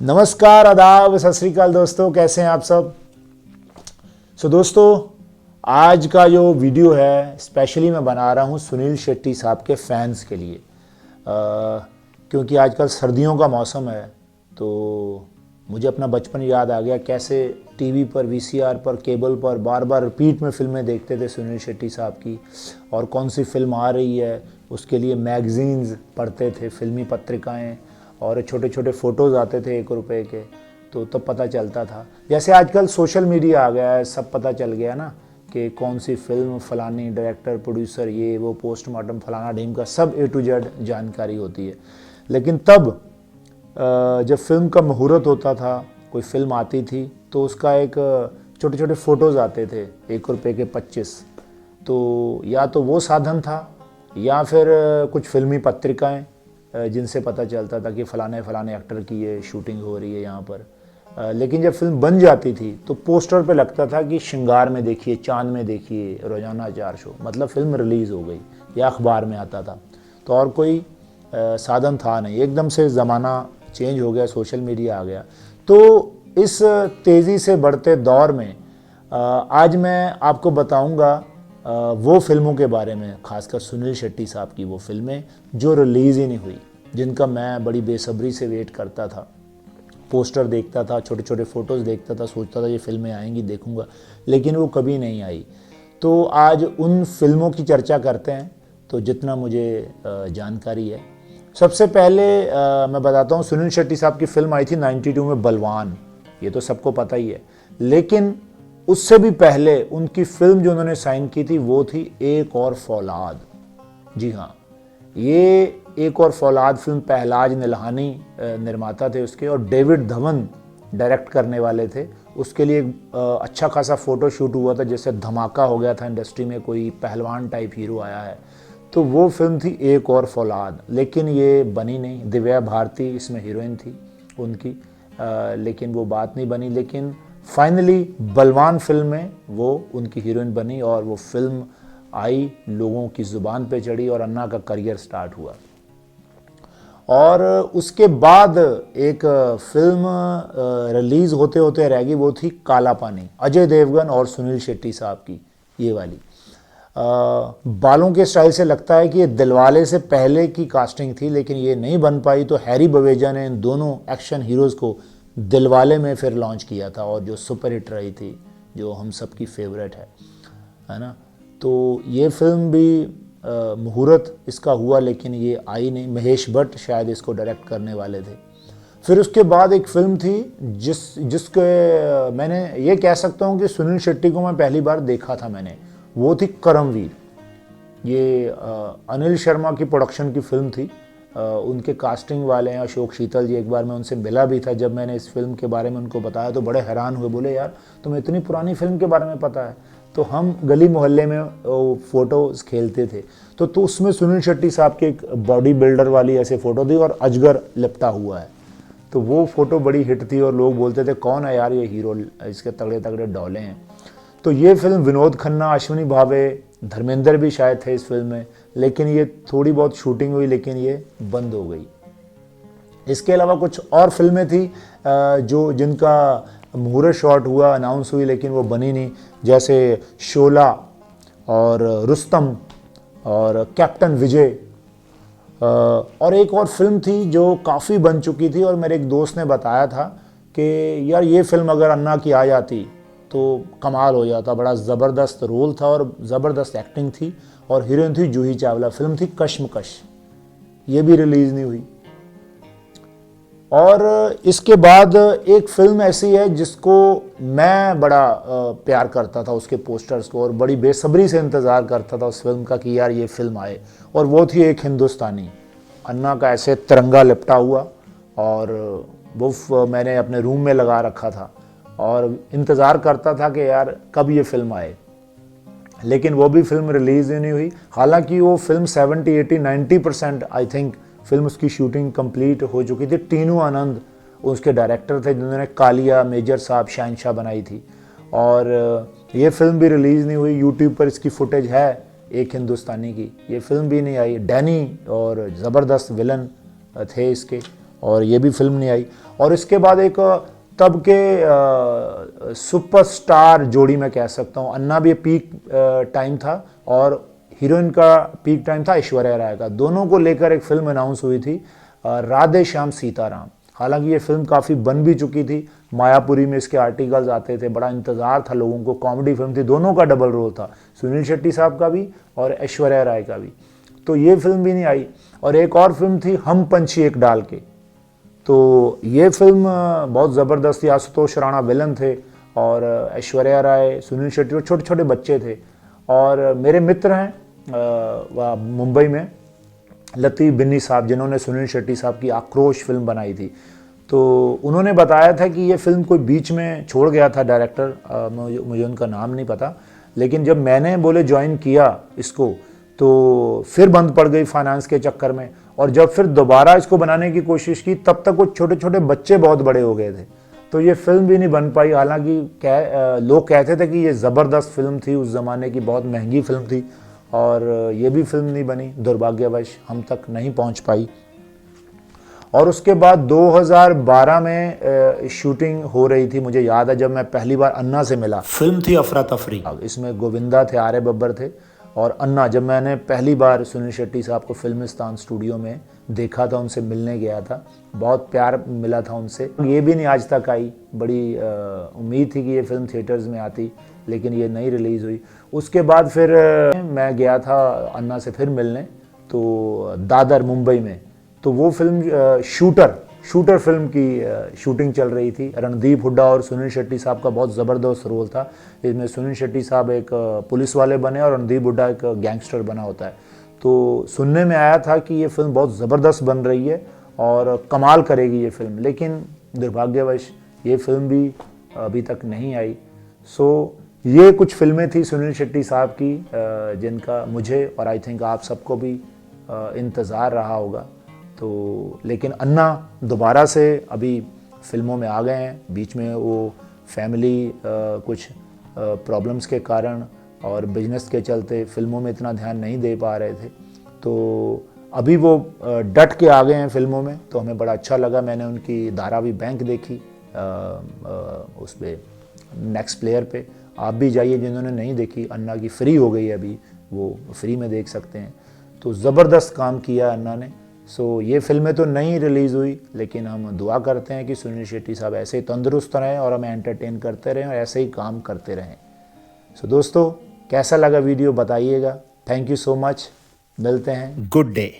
नमस्कार, आदाब, सत श्री अकाल दोस्तों, कैसे हैं आप सब। दोस्तों, आज का जो वीडियो है स्पेशली मैं बना रहा हूं सुनील शेट्टी साहब के फैंस के लिए, क्योंकि आजकल सर्दियों का मौसम है तो मुझे अपना बचपन याद आ गया। कैसे टीवी पर, वीसीआर पर, केबल पर बार बार रिपीट में फिल्में देखते थे सुनील शेट्टी साहब की, और कौन सी फिल्म आ रही है उसके लिए मैगज़ीन्स पढ़ते थे, फिल्मी पत्रिकाएं, और छोटे छोटे फ़ोटोज़ आते थे 1 रुपए के, तो तब पता चलता था। जैसे आजकल सोशल मीडिया आ गया है, सब पता चल गया ना कि कौन सी फिल्म, फलानी डायरेक्टर, प्रोड्यूसर, ये वो, पोस्टमार्टम, फलाना ढीम का सब A to Z जानकारी होती है। लेकिन तब जब फिल्म का मुहूर्त होता था, कोई फिल्म आती थी तो उसका एक छोटे छोटे फ़ोटोज़ आते थे 1 रुपए के 25। तो या तो वो साधन था या फिर कुछ फिल्मी पत्रिकाएं जिनसे पता चलता था कि फ़लाने फ़लाने एक्टर की ये शूटिंग हो रही है यहाँ पर। लेकिन जब फिल्म बन जाती थी तो पोस्टर पे लगता था कि श्रृंगार में देखिए, चांद में देखिए, रोज़ाना 4 शो, मतलब फिल्म रिलीज़ हो गई, या अखबार में आता था। तो और कोई साधन था नहीं। एकदम से ज़माना चेंज हो गया, सोशल मीडिया आ गया। तो इस तेज़ी से बढ़ते दौर में आज मैं आपको बताऊंगा वो फिल्मों के बारे में, खासकर सुनील शेट्टी साहब की वो फिल्में जो रिलीज़ ही नहीं हुई, जिनका मैं बड़ी बेसब्री से वेट करता था। पोस्टर देखता था, छोटे छोटे फ़ोटोज़ देखता था, सोचता था ये फिल्में आएंगी, देखूंगा, लेकिन वो कभी नहीं आई। तो आज उन फिल्मों की चर्चा करते हैं, तो जितना मुझे जानकारी है। सबसे पहले मैं बताता हूँ, सुनील शेट्टी साहब की फिल्म आई थी 92 में, बलवान। ये तो सबको पता ही है। लेकिन उससे भी पहले उनकी फिल्म जो उन्होंने साइन की थी वो थी एक और फौलाद। जी हाँ, ये एक और फौलाद फिल्म पहलाज निल्हानी निर्माता थे उसके, और डेविड धवन डायरेक्ट करने वाले थे। उसके लिए अच्छा खासा फ़ोटो शूट हुआ था, जैसे धमाका हो गया था इंडस्ट्री में, कोई पहलवान टाइप हीरो आया है। तो वो फिल्म थी एक और फौलाद, लेकिन ये बनी नहीं। दिव्या भारती इसमें हीरोइन थी उनकी, लेकिन वो बात नहीं बनी। लेकिन फाइनली बलवान फिल्म में वो उनकी हीरोइन बनी, और वो फिल्म आई, लोगों की ज़ुबान पे चढ़ी, और अन्ना का करियर स्टार्ट हुआ। और उसके बाद एक फिल्म रिलीज़ होते होते रह गई, वो थी काला पानी, अजय देवगन और सुनील शेट्टी साहब की, ये वाली। बालों के स्टाइल से लगता है कि ये दिलवाले से पहले की कास्टिंग थी, लेकिन ये नहीं बन पाई। तो हैरी बवेजा ने इन दोनों एक्शन हीरोज़ को दिलवाले में फिर लॉन्च किया था, और जो सुपर हिट रही थी, जो हम सब की फेवरेट है ना। तो ये फिल्म भी मुहूर्त इसका हुआ, लेकिन ये आई नहीं। महेश भट्ट शायद इसको डायरेक्ट करने वाले थे। फिर उसके बाद एक फिल्म थी जिसके मैंने ये कह सकता हूँ कि सुनील शेट्टी को मैं पहली बार देखा था मैंने, वो थी करमवीर। ये अनिल शर्मा की प्रोडक्शन की फिल्म थी। उनके कास्टिंग वाले हैं अशोक शीतल जी। एक बार मैं उनसे मिला भी था, जब मैंने इस फिल्म के बारे में उनको बताया तो बड़े हैरान हुए, बोले यार तुम्हें इतनी पुरानी फिल्म के बारे में पता है। तो हम गली मोहल्ले में फ़ोटोज़ खेलते थे, तो उसमें सुनील शेट्टी साहब की एक बॉडी बिल्डर वाली ऐसे फ़ोटो थी, और अजगर लिपटा हुआ है। तो वो फ़ोटो बड़ी हिट थी, और लोग बोलते थे कौन है यार ये हीरो, इसके तगड़े तगड़े डौले हैं। तो ये फिल्म विनोद खन्ना, अश्विनी भावे, धर्मेंद्र भी शायद थे इस फिल्म में, लेकिन ये थोड़ी बहुत शूटिंग हुई, लेकिन ये बंद हो गई। इसके अलावा कुछ और फिल्में थी जिनका मुहूर्त शॉट हुआ, अनाउंस हुई, लेकिन वो बनी नहीं, जैसे शोला और रुस्तम और कैप्टन विजय। और एक और फिल्म थी जो काफ़ी बन चुकी थी, और मेरे एक दोस्त ने बताया था कि यार ये फिल्म अगर अन्ना की आ जाती तो कमाल हो जाता, बड़ा ज़बरदस्त रोल था और ज़बरदस्त एक्टिंग थी, और हीरोइन थी जूही चावला। फिल्म थी कश्मकश, ये भी रिलीज़ नहीं हुई। और इसके बाद एक फिल्म ऐसी है जिसको मैं बड़ा प्यार करता था, उसके पोस्टर्स को, और बड़ी बेसब्री से इंतज़ार करता था उस फिल्म का कि यार ये फिल्म आए, और वो थी एक हिंदुस्तानी। अन्ना का ऐसे तिरंगा लिपटा हुआ, और वो मैंने अपने रूम में लगा रखा था, और इंतज़ार करता था कि यार कब ये फिल्म आए। लेकिन वो भी फिल्म रिलीज़ ही नहीं हुई। हालांकि वो फिल्म 70, 80, 90% आई थिंक फिल्म उसकी शूटिंग कंप्लीट हो चुकी थी। टीनू आनंद उसके डायरेक्टर थे, जिन्होंने कालिया, मेजर साहब, शहंशाह बनाई थी, और ये फिल्म भी रिलीज़ नहीं हुई। यूट्यूब पर इसकी फुटेज है एक हिंदुस्तानी की, ये फिल्म भी नहीं आई। डैनी और ज़बरदस्त विलन थे इसके, और ये भी फिल्म नहीं आई। और इसके बाद एक तब के सुपरस्टार जोड़ी मैं कह सकता हूँ, अन्ना भी पीक टाइम था और हीरोइन का पीक टाइम था ऐश्वर्या राय का। दोनों को लेकर एक फिल्म अनाउंस हुई थी, राधे श्याम सीताराम। हालांकि ये फिल्म काफ़ी बन भी चुकी थी, मायापुरी में इसके आर्टिकल्स आते थे, बड़ा इंतज़ार था लोगों को। कॉमेडी फिल्म थी, दोनों का डबल रोल था, सुनील शेट्टी साहब का भी और ऐश्वर्या राय का भी। तो ये फिल्म भी नहीं आई। और एक और फिल्म थी हम पंछी एक डाल के, तो ये फिल्म बहुत ज़बरदस्त थी। आशुतोष राणा विलन थे और ऐश्वर्या राय, सुनील शेट्टी और छोटे छोटे बच्चे थे। और मेरे मित्र हैं मुंबई में, लतीफ़ बिन्नी साहब, जिन्होंने सुनील शेट्टी साहब की आक्रोश फिल्म बनाई थी, तो उन्होंने बताया था कि ये फिल्म कोई बीच में छोड़ गया था डायरेक्टर, मुझे उनका नाम नहीं पता, लेकिन जब मैंने बोले ज्वाइन किया इसको तो फिर बंद पड़ गई फाइनेंस के चक्कर में। और जब फिर दोबारा इसको बनाने की कोशिश की तब तक वो छोटे छोटे बच्चे बहुत बड़े हो गए थे, तो ये फिल्म भी नहीं बन पाई। हालांकि लोग कहते थे कि ये ज़बरदस्त फिल्म थी, उस ज़माने की बहुत महंगी फिल्म थी, और ये भी फिल्म नहीं बनी, दुर्भाग्यवश हम तक नहीं पहुंच पाई। और उसके बाद 2012 में शूटिंग हो रही थी, मुझे याद है जब मैं पहली बार अन्ना से मिला। फिल्म थी अफरा तफरी, इसमें गोविंदा थे, आर्य बब्बर थे और अन्ना। जब मैंने पहली बार सुनील शेट्टी साहब को फिल्मिस्तान स्टूडियो में देखा था, उनसे मिलने गया था, बहुत प्यार मिला था उनसे। ये भी नहीं आज तक आई, बड़ी उम्मीद थी कि ये फिल्म थिएटर्स में आती, लेकिन ये नहीं रिलीज़ हुई। उसके बाद फिर मैं गया था अन्ना से फिर मिलने, तो दादर मुंबई में, तो वो फिल्म शूटर फिल्म की शूटिंग चल रही थी। रणदीप हुड्डा और सुनील शेट्टी साहब का बहुत ज़बरदस्त रोल था इसमें। सुनील शेट्टी साहब एक पुलिस वाले बने और रणदीप हुड्डा एक गैंगस्टर बना होता है। तो सुनने में आया था कि ये फिल्म बहुत ज़बरदस्त बन रही है और कमाल करेगी ये फिल्म, लेकिन दुर्भाग्यवश ये फिल्म भी अभी तक नहीं आई। सो ये कुछ फिल्में थी सुनील शेट्टी साहब की जिनका मुझे और आई थिंक आप सबको भी इंतज़ार रहा होगा। तो लेकिन अन्ना दोबारा से अभी फिल्मों में आ गए हैं। बीच में वो फैमिली कुछ प्रॉब्लम्स के कारण और बिजनेस के चलते फिल्मों में इतना ध्यान नहीं दे पा रहे थे, तो अभी वो डट के आ गए हैं फिल्मों में, तो हमें बड़ा अच्छा लगा। मैंने उनकी धारावी बैंक देखी उस पर नेक्स्ट प्लेयर पे, आप भी जाइए जिन्होंने नहीं देखी, अन्ना की फ्री हो गई है अभी, वो फ्री में देख सकते हैं। तो ज़बरदस्त काम किया अन्ना ने। सो ये फिल्में तो नहीं रिलीज़ हुई, लेकिन हम दुआ करते हैं कि सुनील शेट्टी साहब ऐसे ही तंदुरुस्त रहें और हमें एंटरटेन करते रहें और ऐसे ही काम करते रहें। सो दोस्तों, कैसा लगा वीडियो बताइएगा। थैंक यू सो मच, मिलते हैं, गुड डे।